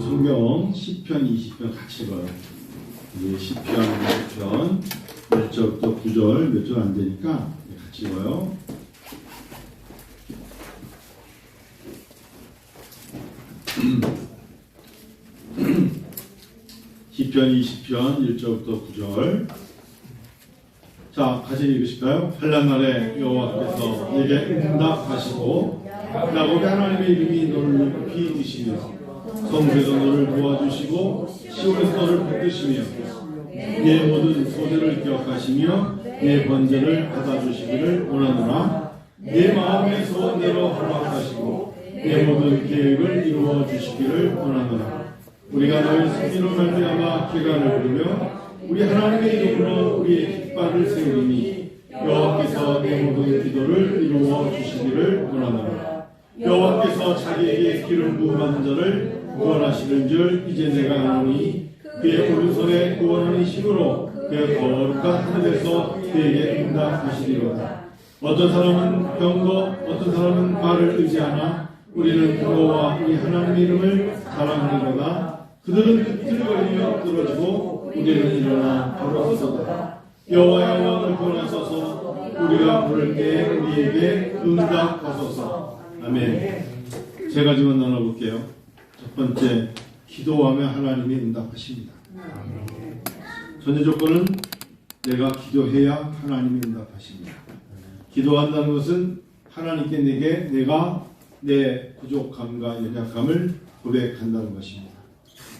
성경 시편 20편 같이 읽어요. 시편 20편 1절부터 9절 몇 절 안 되니까 같이 읽어요. 시편 20편 1절부터 9절. 자, 같이 읽으실까요? 환난 날에 여호와께서 내게 응답하시고 야곱의 하나님의 이름이 너를 높이 드시며 성소에서 너를 도와주시고 시온에서 너를 붙드시며 내 모든 소재를 기억하시며 내 번제를 받아주시기를 원하노라. 내 마음의 소원대로 허락하시고 내 모든 계획을 이루어 주시기를 원하노라. 우리가 너의 승리로 말미암아 기간을 부르며 우리 하나님의 이름으로 우리의 깃발을 세우리니 여호와께서 내 모든 기도를 이루어 주시기를 원하노라. 여호와께서 자기에게 기름 부음한 자를 구원하시는 줄 이제 내가 아노니 그의 오른손에 구원하는 힘으로 그의 거룩한 하늘에서 그에게 응답하시리로다. 어떤 사람은 병거 어떤 사람은 말을 의지하나 우리는 여호와 우리 하나님의 이름을 자랑하리로다. 그들은 끄트거리며 떨어지고 우리는 일어나 바로 서도다. 여호와의 왕을 구원하소서. 우리가 부를 때에 우리에게 응답하소서. 아멘. 세 가지만 나눠볼게요. 첫 번째, 기도하며 하나님이 응답하십니다. 전제 조건은 내가 기도해야 하나님이 응답하십니다. 기도한다는 것은 하나님께 내가 내 부족함과 연약함을 고백한다는 것입니다.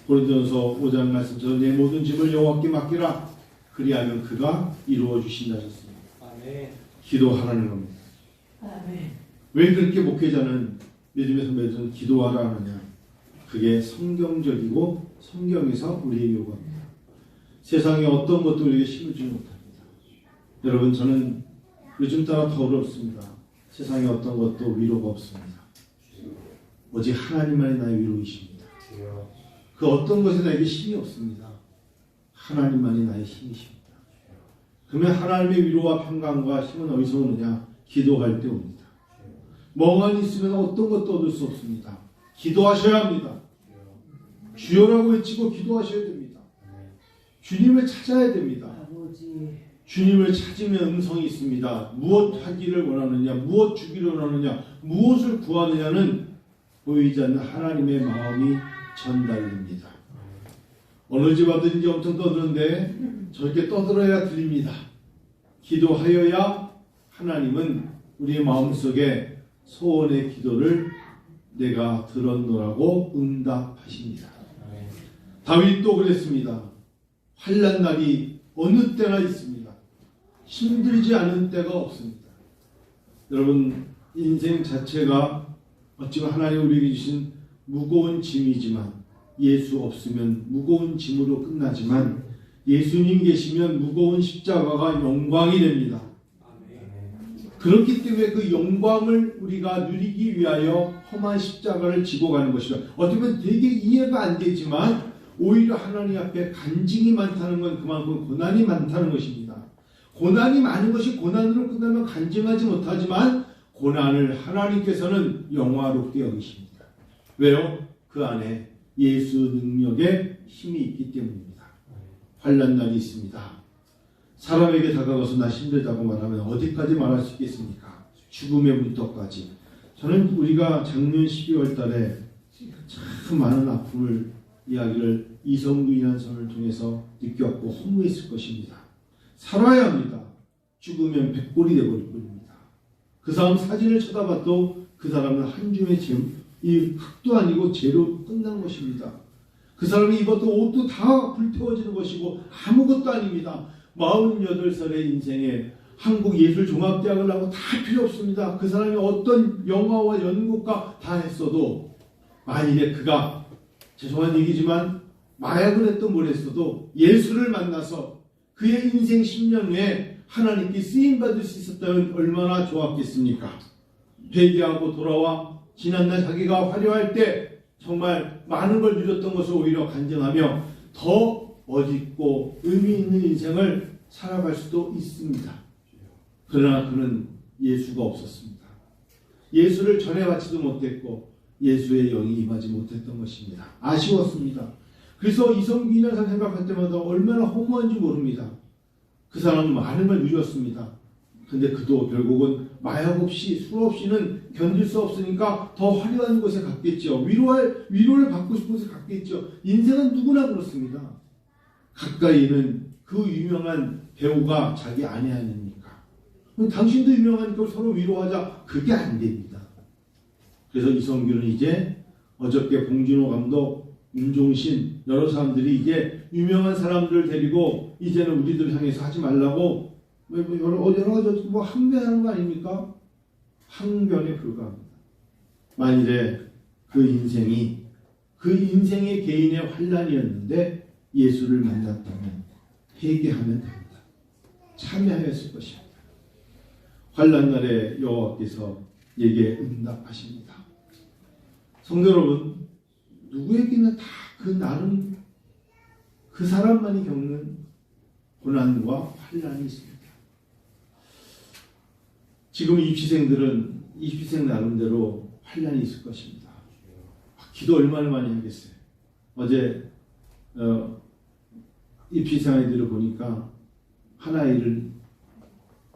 고린도전서 5장 말씀처럼 내 모든 짐을 여호와께 맡기라. 그리하면 그가 이루어 주신다 하셨습니다. 기도하라는 겁니다. 왜 그렇게 목회자는 요즘에 선배들은 기도하라 하느냐? 그게 성경적이고 성경에서 우리에게 요구합니다. 세상에 어떤 것도 우리에게 힘을 주지 못합니다. 여러분, 저는 요즘 따라 더 어렵습니다. 세상에 어떤 것도 위로가 없습니다. 오직 하나님만이 나의 위로이십니다. 그 어떤 것에 나에게 힘이 없습니다. 하나님만이 나의 힘이십니다. 그러면 하나님의 위로와 평강과 힘은 어디서 오느냐? 기도할 때 옵니다. 멍하니 있으면 어떤 것도 얻을 수 없습니다. 기도하셔야 합니다. 주여라고 외치고 기도하셔야 됩니다. 주님을 찾아야 됩니다. 주님을 찾으면 음성이 있습니다. 무엇 하기를 원하느냐, 무엇 주기를 원하느냐, 무엇을 구하느냐는 보이지 않는 하나님의 마음이 전달됩니다. 어느 집 아들인지 엄청 떠드는데 저렇게 떠들어야 들립니다. 기도하여야 하나님은 우리의 마음속에 소원의 기도를 내가 들었노라고 응답하십니다. 다윗도 그랬습니다. 환난 날이 어느 때나 있습니다. 힘들지 않은 때가 없습니다. 여러분, 인생 자체가 어찌면 하나님 우리에게 주신 무거운 짐이지만 예수 없으면 무거운 짐으로 끝나지만 예수님 계시면 무거운 십자가가 영광이 됩니다. 그렇기 때문에 그 영광을 우리가 누리기 위하여 험한 십자가를 지고 가는 것이죠. 어떻게 보면 되게 이해가 안 되지만 오히려 하나님 앞에 간증이 많다는 건 그만큼 고난이 많다는 것입니다. 고난이 많은 것이 고난으로 끝나면 간증하지 못하지만 고난을 하나님께서는 영화롭게 여기십니다. 왜요? 그 안에 예수 능력의 힘이 있기 때문입니다. 환난 날이 있습니다. 사람에게 다가가서 나 힘들다고 말하면 어디까지 말할 수 있겠습니까? 죽음의 문턱까지. 저는 우리가 작년 12월 달에 참 많은 아픔을 이야기를 이성부인한 선을 통해서 느꼈고 허무했을 것입니다. 살아야 합니다. 죽으면 백골이 되어버릴 뿐입니다. 그 사람 사진을 쳐다봐도 그 사람은 한 줌의 이 흙도 아니고 재로 끝난 것입니다. 그 사람이 입었던 옷도 다 불태워지는 것이고 아무것도 아닙니다. 48살의 인생에 한국예술종합대학을 나고 다 필요 없습니다. 그 사람이 어떤 영화와 연극가 다 했어도 만일에 그가 죄송한 얘기지만 마약을 했던 뭘 했어도 예수를 만나서 그의 인생 10년 후에 하나님께 쓰임받을 수 있었다면 얼마나 좋았겠습니까? 회개하고 돌아와 지난날 자기가 화려할 때 정말 많은 걸 누렸던 것을 오히려 간증하며 더 멋있고 의미 있는 인생을 살아갈 수도 있습니다. 그러나 그는 예수가 없었습니다. 예수를 전해받지도 못했고 예수의 영이 임하지 못했던 것입니다. 아쉬웠습니다. 그래서 이성균이라는 사람 생각할 때마다 얼마나 허무한지 모릅니다. 그 사람은 많은 걸 누렸습니다. 근데 그도 결국은 마약 없이 술 없이는 견딜 수 없으니까 더 화려한 곳에 갔겠죠. 위로를 받고 싶은 곳에 갔겠죠. 인생은 누구나 그렇습니다. 가까이는 그 유명한 배우가 자기 아내 아닙니까? 당신도 유명하니까 서로 위로하자. 그게 안 됩니다. 그래서 이성균은 이제 어저께 봉준호 감독, 윤종신 여러 사람들이 이제 유명한 사람들을 데리고 이제는 우리들 향해서 하지 말라고 여러 가지 뭐 항변하는 거 아닙니까? 항변에 불과합니다. 만일에 그 인생의 개인의 환란이었는데 예수를 만났다면 회개하면 됩니다. 참여하였을 것입니다. 환란날에 여호와께서 내게 응답하십니다. 성도 여러분, 누구에게나 다 그 나름 그 사람만이 겪는 고난과 환란이 있습니다. 지금 입시생 나름대로 환란이 있을 것입니다. 기도 얼마나 많이 하겠어요. 어제 입시생 아이들을 보니까 한 아이를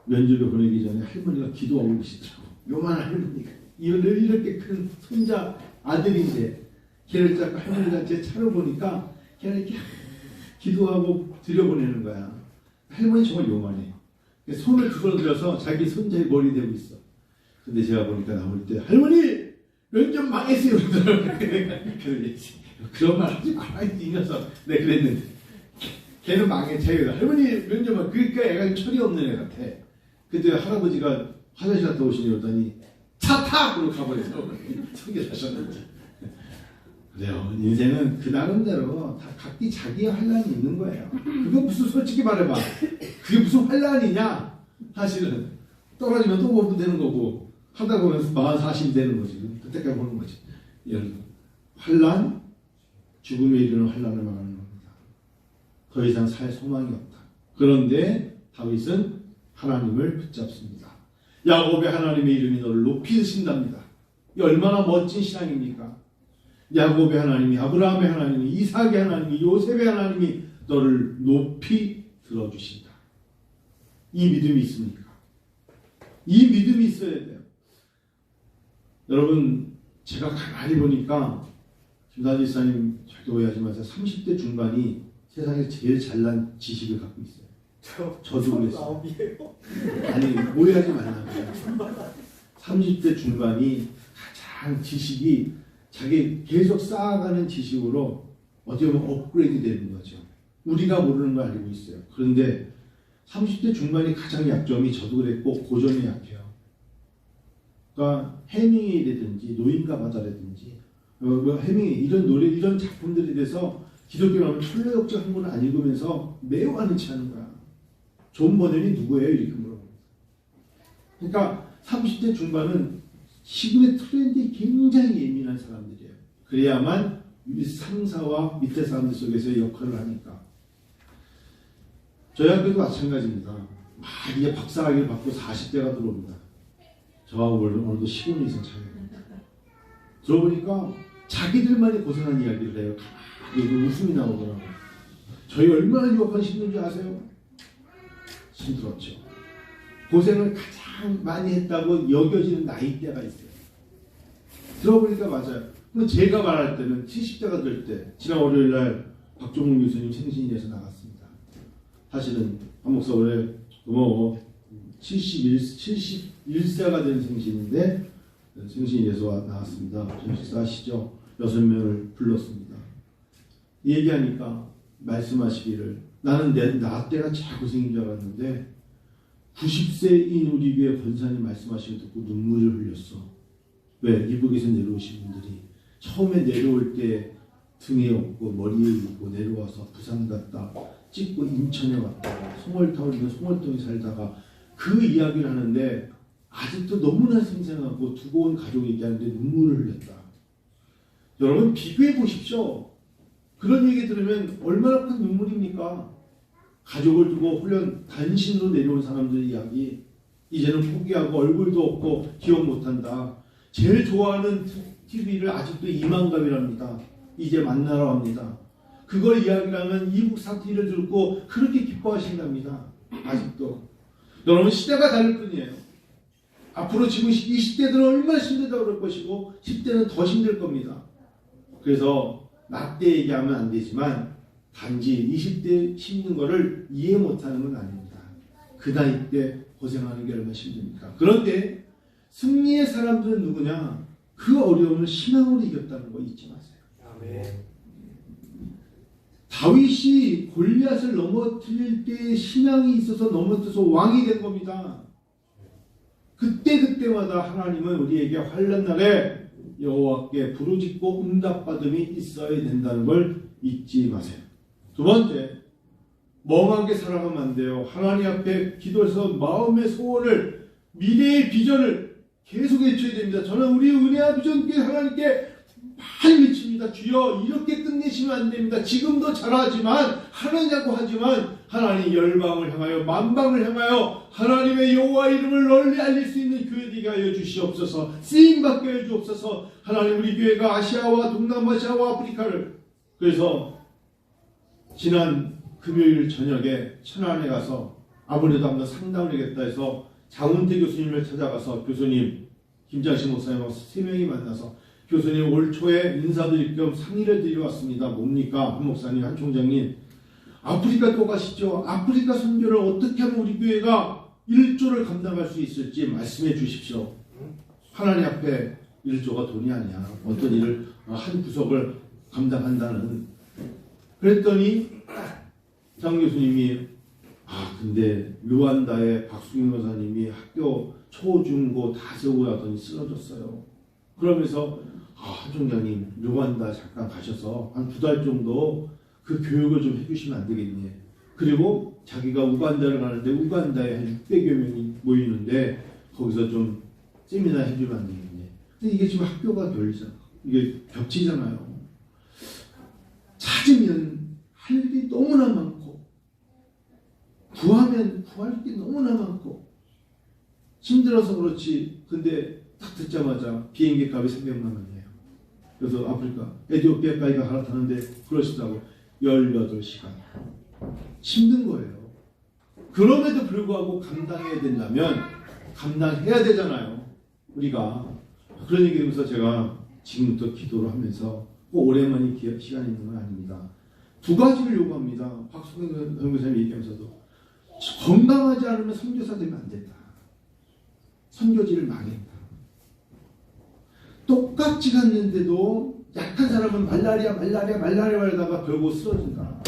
면접에 보내기 전에 할머니가 기도하고 계시더라고요. 요만한 할머니가 이렇게 큰 손자 아들인데 걔를 잡고 할머니가 제 차로 보니까 걔는 이렇게 기도하고 들여보내는 거야. 할머니 정말 요만해. 손을 두 번 들어서 자기 손자의 머리 대고 있어. 근데 제가 보니까 나올 때 할머니 면접 망했어요. 그런 말 하지 말아야 이 녀석. 네 그랬는데 걔는 망해. 자기가 할머니 면접 망. 그러니까 애가 철이 없는 애 같아. 그때 할아버지가 화장실 갔다 오시니 그러더니 차 타! 그러고 가버려서 소개하셨는지. 그래요. 인생은 그 나름대로 다 각기 자기의 환란이 있는 거예요. 그거 무슨 솔직히 말해봐. 그게 무슨 환란이냐? 사실은 떨어지면 또 보면 되는 거고 하다 보면 40이 되는 거지. 그때까지 보는 거지. 환란, 죽음에 이르는 환란을 말하는 겁니다. 더 이상 살 소망이 없다. 그런데 다윗은 하나님을 붙잡습니다. 야곱의 하나님의 이름이 너를 높이 드신답니다. 이 얼마나 멋진 신앙입니까? 야곱의 하나님이, 아브라함의 하나님이, 이삭의 하나님이, 요셉의 하나님이 너를 높이 들어주신다. 이 믿음이 있습니까? 이 믿음이 있어야 돼요. 여러분, 제가 가만히 보니까 김다지 지사님 절대 오해하지 마세요. 30대 중반이 세상에서 제일 잘난 지식을 갖고 있어요. 저도 그랬어요. 아니, 오해하지 말라고요. 30대 중반이 가장 지식이 자기 계속 쌓아가는 지식으로 어떻게 보면 업그레이드 되는 거죠. 우리가 모르는 걸 알고 있어요. 그런데 30대 중반이 가장 약점이 저도 그랬고 고전에 약해요. 그러니까 해밍웨이라든지 노인과 바다라든지 해밍웨이 이런 노래 이런 작품들에 대해서 기독교라면 철로역적 한 권을 안 읽으면서 매우 아는 체 하는 거야. 존 버넌이 누구예요? 이렇게 물어봅니다. 그러니까 30대 중반은 지금의 트렌드에 굉장히 예민한 사람들이에요. 그래야만 상사와 밑에 사람들 속에서 역할을 하니까. 저희 학교도 마찬가지입니다. 이제 박사학위를 받고 40대가 들어옵니다. 저하고 오늘도 15년 이상 차이입니다. 들어보니까 자기들만이 고생한 이야기를 해요. 가만히 웃음이 나오더라고요. 저희 얼마나 유학하기 힘든지 아세요? 힘들었죠. 고생을 가장 많이 했다고 여겨지는 나이대가 있어요. 들어보니까 맞아요. 근데 제가 말할 때는 70대가 될 때, 지난 월요일날 박종훈 교수님 생신일에서 나갔습니다. 사실은 한목서울에 71세가 된 생신인데 생신일에서 나왔습니다. 좀 식사하시죠. 6명을 불렀습니다. 얘기하니까 말씀하시기를 나는 나 때가 제일 고생인 줄 알았는데 90세인 우리 교회 권사님 말씀하시는 거 듣고 눈물을 흘렸어. 왜? 이북에서 내려오신 분들이 처음에 내려올 때 등에 업고 머리에 입고 내려와서 부산 갔다 찍고 인천에 왔다가 송월타올이면 송월동에 살다가 그 이야기를 하는데 아직도 너무나 생생하고 두고 온 가족 얘기하는데 눈물을 흘렸다. 여러분 비교해 보십시오. 그런 얘기 들으면 얼마나 큰 눈물입니까? 가족을 두고 훈련 단신으로 내려온 사람들의 이야기. 이제는 포기하고 얼굴도 없고 기억 못한다. 제일 좋아하는 TV를 아직도 이만갑이랍니다. 이제 만나러 합니다. 그걸 이야기를 하면 이북 사티를 듣고 그렇게 기뻐하신답니다. 아직도. 여러분, 시대가 다를 뿐이에요. 앞으로 지금 20대들은 얼마나 힘들다고 그럴 것이고 10대는 더 힘들 겁니다. 그래서 나때 얘기하면 안 되지만 단지 20대 힘든 거를 이해 못하는 건 아닙니다. 그 나이 때 고생하는 게 얼마나 힘듭니까? 그런데 승리의 사람들은 누구냐? 그 어려움을 신앙으로 이겼다는 거 잊지 마세요. 아멘. 다윗이 골리앗을 넘어뜨릴 때 신앙이 있어서 넘어뜨려서 왕이 된 겁니다. 그때마다 하나님은 우리에게 환난 날에 여호와께 부르짖고 응답받음이 있어야 된다는 걸 잊지 마세요. 두 번째, 멍하게 살아가면 안 돼요. 하나님 앞에 기도해서 마음의 소원을, 미래의 비전을 계속 외쳐야 됩니다. 저는 우리 은혜와 비전께 하나님께 많이 외칩니다. 주여, 이렇게 끝내시면 안 됩니다. 지금도 잘하지만 하느냐고 하지만 하나님 열방을 향하여 만방을 향하여 하나님의 여호와 이름을 널리 알릴 수 있는 교회 되게 하여 주시옵소서. 쓰임받게 하여 주옵소서. 하나님, 우리 교회가 아시아와 동남아시아와 아프리카를, 그래서 지난 금요일 저녁에 천안에 가서 아무래도 한번 상담을 하겠다 해서 장훈태 교수님을 찾아가서 교수님, 김장식 목사님하고 3명이 만나서 교수님, 올 초에 인사드릴 겸 상의를 드리러 왔습니다. 뭡니까? 한 목사님, 한 총장님, 아프리카 또 가시죠. 아프리카 선교를 어떻게 하면 우리 교회가 1조를 감당할 수 있을지 말씀해 주십시오. 하나님 앞에 1조가 돈이 아니야. 어떤 일을 한 구석을 감당한다는. 그랬더니 장 교수님이 근데 르완다의 박수민 원사님이 학교 초, 중, 고 다 세우고 나더니 쓰러졌어요. 그러면서 한 총장님, 르완다 잠깐 가셔서 한 2달 정도 그 교육을 좀 해주시면 안 되겠니? 그리고 자기가 우간다를 가는데 우간다에 한 600여 명이 모이는데 거기서 좀 세미나 해주면 안 되겠니? 근데 이게 지금 학교가 열리잖아. 이게 겹치잖아요. 찾으면 할 일이 너무나 많고 구하면 구할 게 너무나 많고 힘들어서 그렇지. 근데 딱 듣자마자 비행기 값이 300만 원이에요. 그래서 아프리카 에티오피아까지 갈아타는데 그러시다고 18시간. 힘든 거예요. 그럼에도 불구하고 감당해야 된다면 감당해야 되잖아요. 우리가. 그런 얘기 들으면서 제가 지금부터 기도를 하면서 꼭 오랜만에 시간이 있는 건 아닙니다. 2가지를 요구합니다. 박수근 선교사님 얘기하면서도 건강하지 않으면 선교사 되면 안 된다. 선교지를 망했다. 똑같이 갔는데도 약한 사람은 말라리아 하다가 결국 쓰러진다.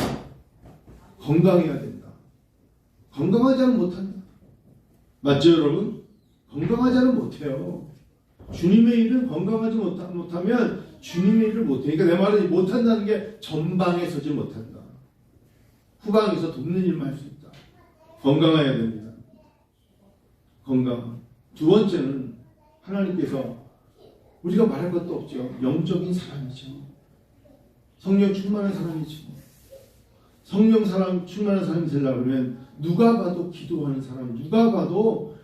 건강해야 된다. 건강하지 않으면 못한다. 맞죠, 여러분? 건강하지 않으면 못해요. 주님의 일은 건강하지 못하면 주님의 일을 못해. 그러니까 내 말은 못한다는 게 전방에 서지 못한다. 후방에서 돕는 일만 할 수 있다. 건강해야 됩니다. 건강. 두 번째는 하나님께서 우리가 말할 것도 없죠. 영적인 사람이죠. 성령 충만한 사람이죠. 성령 충만한 사람이 되려고 하면 누가 봐도 기도하는 사람, 누가 봐도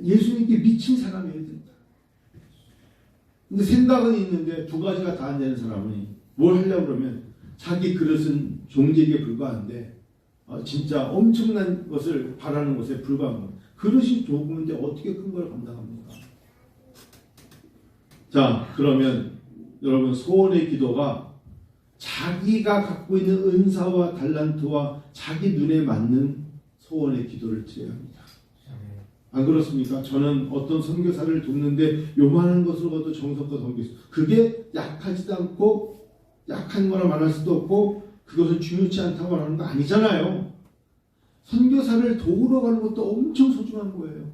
예수님께 미친 사람이어야 된다. 근데 생각은 있는데 2가지가 다 안 되는 사람이 뭘 하려고 그러면 자기 그릇은 종지에 불과한데 진짜 엄청난 것을 바라는 것에 불과한 것. 그릇이 좁은데 어떻게 큰 걸 감당합니까? 자, 그러면 여러분, 소원의 기도가 자기가 갖고 있는 은사와 달란트와 자기 눈에 맞는 소원의 기도를 드려야 합니다. 안 그렇습니까? 저는 어떤 선교사를 돕는데 요만한 것을 가도 정성껏 섬기수. 그게 약하지도 않고 약한 거나 말할 수도 없고 그것은 중요치 않다고 말하는 거 아니잖아요. 선교사를 도우러 가는 것도 엄청 소중한 거예요.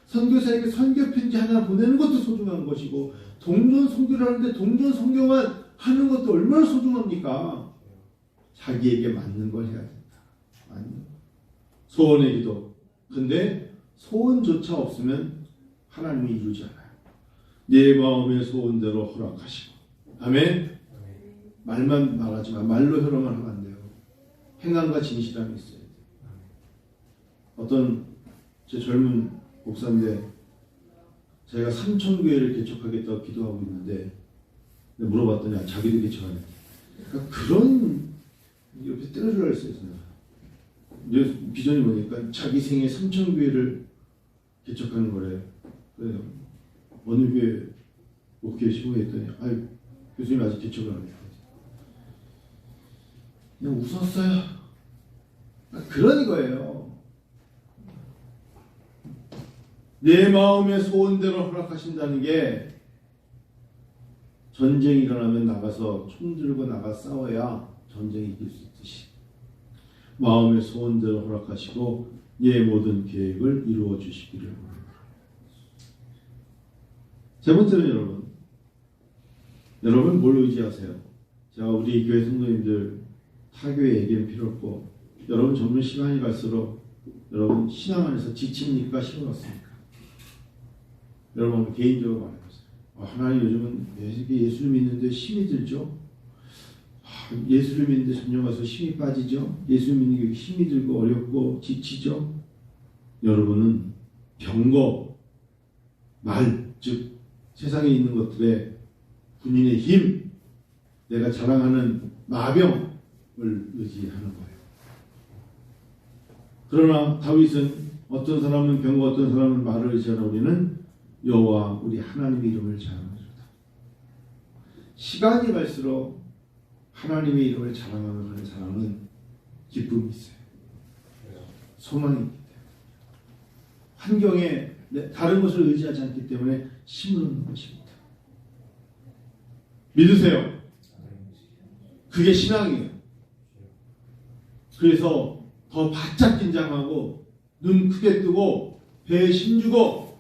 선교사에게 선교 편지 하나 보내는 것도 소중한 것이고 동전 선교를 하는데 동전 선교만 하는 것도 얼마나 소중합니까? 자기에게 맞는 걸 해야 된다. 맞는 거. 소원의 기도. 근데 소원조차 없으면 하나님이 이루지 않아요. 내 마음의 소원대로 허락하시고. 아멘. 말만 말하지만 말로 혈험을 하면 안 돼요. 행함과 진실함이 있어야 돼요. 어떤 제 젊은 목사인데 제가 삼천교회를 개척하겠다고 기도하고 있는데 내가 물어봤더니 자기도 개척하네. 그러니까 그런 옆에 때려주라 했어요. 이제 비전이 뭐니까 자기 생애 3,000교회를 개척하는 거래. 그래서 어느 교회 목회 시무했더니 아유 교수님 아직 개척을 안 했어요. 그냥 웃었어요. 그런 거예요. 내 마음의 소원대로 허락하신다는 게 전쟁이 일어나면 나가서 총 들고 나가 싸워야 전쟁이 이길 수 있듯이 마음의 소원대로 허락하시고 예 모든 계획을 이루어 주시기를 바랍니다. 세 번째는 여러분 뭘 의지하세요? 제가 우리 교회 성도님들 타교에 얘기는 필요 없고 여러분 점점 시간이 갈수록 여러분 신앙 안에서 지칩니까? 힘들었습니까? 여러분 개인적으로 말해보세요. 하나님 요즘은 예수를 믿는데 힘이 들죠? 예수를 믿는데 점점 가서 힘이 빠지죠? 예수를 믿는 게 힘이 들고 어렵고 지치죠? 여러분은 병거, 말, 즉 세상에 있는 것들의 군인의 힘, 내가 자랑하는 마병을 의지하는 거예요. 그러나 다윗은 어떤 사람은 병거, 어떤 사람은 말을 의지하나 우리는 여호와 우리 하나님의 이름을 자랑하리로다. 시간이 갈수록 하나님의 이름을 자랑하는 사람은 기쁨이 있어요. 소망이 있기 때문에. 환경에 다른 것을 의지하지 않기 때문에 힘을 얻는 것입니다. 믿으세요. 그게 신앙이에요. 그래서 더 바짝 긴장하고 눈 크게 뜨고 배에 힘주고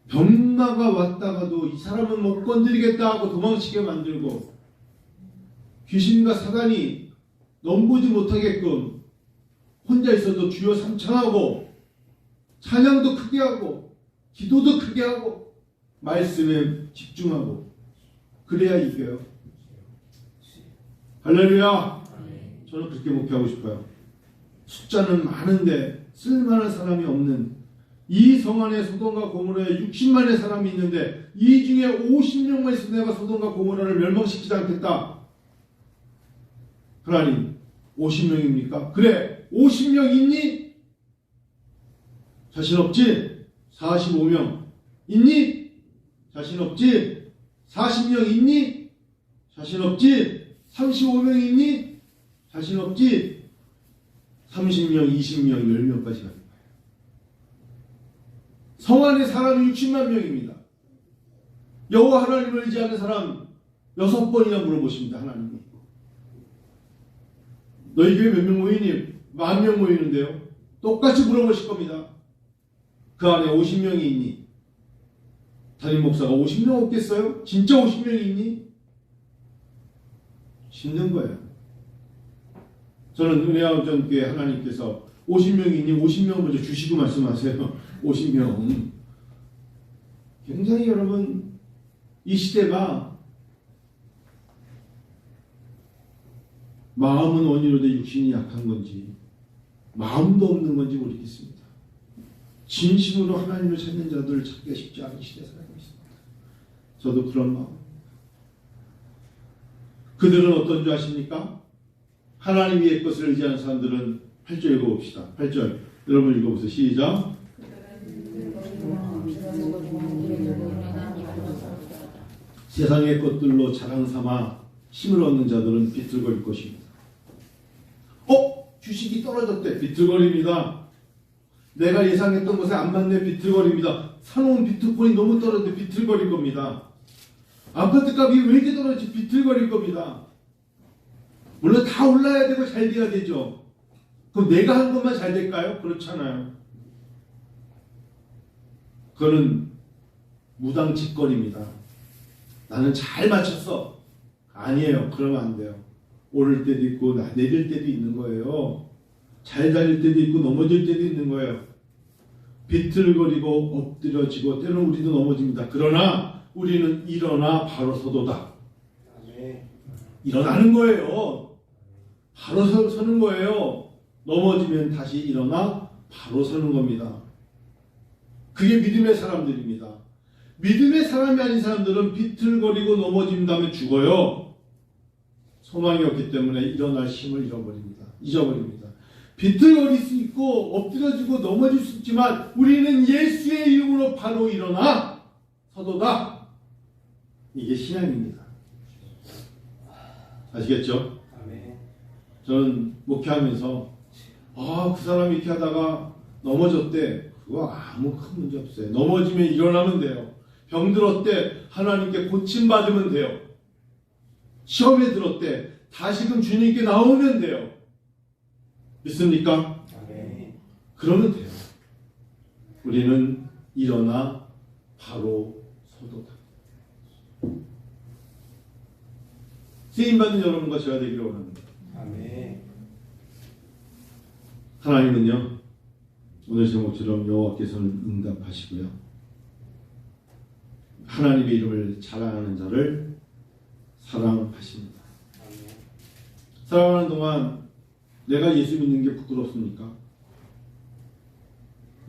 병마가 왔다가도 이 사람은 못 건드리겠다 하고 도망치게 만들고 귀신과 사단이 넘보지 못하게끔 혼자 있어도 주여 삼창하고 찬양도 크게 하고 기도도 크게 하고 말씀에 집중하고 그래야 이겨요. 할렐루야. 저는 그렇게 목표하고 싶어요. 숫자는 많은데 쓸만한 사람이 없는 이 성 안에 소돔과 고모라에 60만의 사람이 있는데 이 중에 50명만 있어도 내가 소돔과 고모라를 멸망시키지 않겠다. 하나님 50명입니까? 그래 50명 있니? 자신 없지? 45명 있니? 자신 없지? 40명 있니? 자신 없지? 35명 있니? 자신 없지? 30명, 20명, 10명까지 가는 거예요. 성 안에 사람이 60만 명입니다. 여호와 하나님을 의지하는 사람 6번이나 물어보십니다. 하나님이. 너희 교회 몇 명 모이니? 10,000명 모이는데요. 똑같이 물어보실 겁니다. 그 안에 50명이 있니? 담임 목사가 50명 없겠어요? 진짜 50명이 있니? 힘든 거예요. 저는 은혜아우전교회 하나님께서 50명이 있니? 50명 먼저 주시고 말씀하세요. 50명. 굉장히 여러분 이 시대가 마음은 원이로되 육신이 약한 건지 마음도 없는 건지 모르겠습니다. 진심으로 하나님을 찾는 자들을 찾기가 쉽지 않은 시대에 살고 있습니다. 저도 그런 마음. 그들은 어떤 줄 아십니까? 하나님 위의 것을 의지하는 사람들은 8절 읽어봅시다. 8절 여러분 읽어보세요. 시작. 세상의 것들로 자랑삼아 힘을 얻는 자들은 비틀거릴 것입니다. 주식이 떨어졌대. 비틀거립니다. 내가 예상했던 것에 안 맞네. 비틀거립니다. 사놓은 비트코인이 너무 떨어졌는데 비틀거릴 겁니다. 아파트 값이 왜 이렇게 떨어졌지? 비틀거릴 겁니다. 물론 다 올라야 되고 잘 돼야 되죠. 그럼 내가 한 것만 잘 될까요? 그렇잖아요. 그거는 무당짓거리입니다. 나는 잘 맞췄어. 아니에요. 그러면 안 돼요. 오를 때도 있고 내릴 때도 있는 거예요. 잘 달릴 때도 있고 넘어질 때도 있는 거예요. 비틀거리고 엎드려지고 때로는 우리도 넘어집니다. 그러나 우리는 일어나 바로 서도다. 일어나는 거예요. 바로 서는 거예요. 넘어지면 다시 일어나 바로 서는 겁니다. 그게 믿음의 사람들입니다. 믿음의 사람이 아닌 사람들은 비틀거리고 넘어진 다음에 죽어요. 소망이 없기 때문에 일어날 힘을 잊어버립니다. 비틀거릴 수 있고 엎드려지고 넘어질 수 있지만 우리는 예수의 이름으로 바로 일어나 서도다. 이게 신앙입니다. 아시겠죠? 저는 목회하면서 그 사람이 이렇게 하다가 넘어졌대. 그거 아무 큰 문제 없어요. 넘어지면 일어나면 돼요. 병들었대. 하나님께 고침받으면 돼요. 시험에 들었대. 다시금 주님께 나오면 돼요. 믿습니까? 그러면 돼요. 우리는 일어나 바로 서도다. 쓰임받는 여러분과 제가 되기를 원합니다. 하나님은요, 오늘 제목처럼 여호와께서는 응답하시고요, 하나님의 이름을 자랑하는 자를 사랑하십니다. 사랑하는 동안 내가 예수 믿는 게 부끄럽습니까?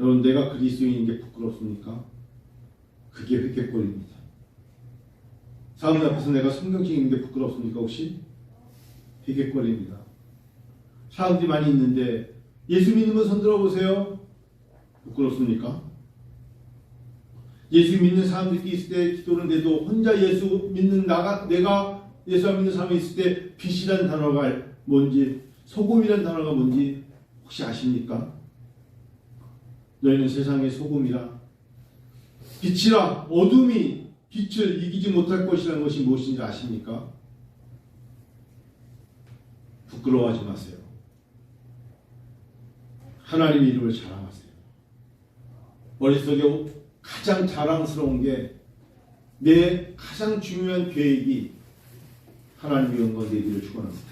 여러분, 내가 그리스도인인 게 부끄럽습니까? 그게 획객골입니다. 사람들 앞에서 내가 성경책 읽는 게 부끄럽습니까? 혹시? 획객골입니다. 사람들이 많이 있는데 예수 믿는 분 손들어 보세요. 부끄럽습니까? 예수 믿는 사람들끼리 있을 때 기도를 해도 혼자 예수 믿는 내가 예수 안 믿는 사람이 있을 때 빛이라는 단어가 뭔지, 소금이라는 단어가 뭔지 혹시 아십니까? 너희는 세상의 소금이라. 빛이라. 어둠이 빛을 이기지 못할 것이라는 것이 무엇인지 아십니까? 부끄러워하지 마세요. 하나님의 이름을 자랑하세요. 머릿속에 가장 자랑스러운 게 내 가장 중요한 계획이 하나님의 영광 되기를 축원합니다.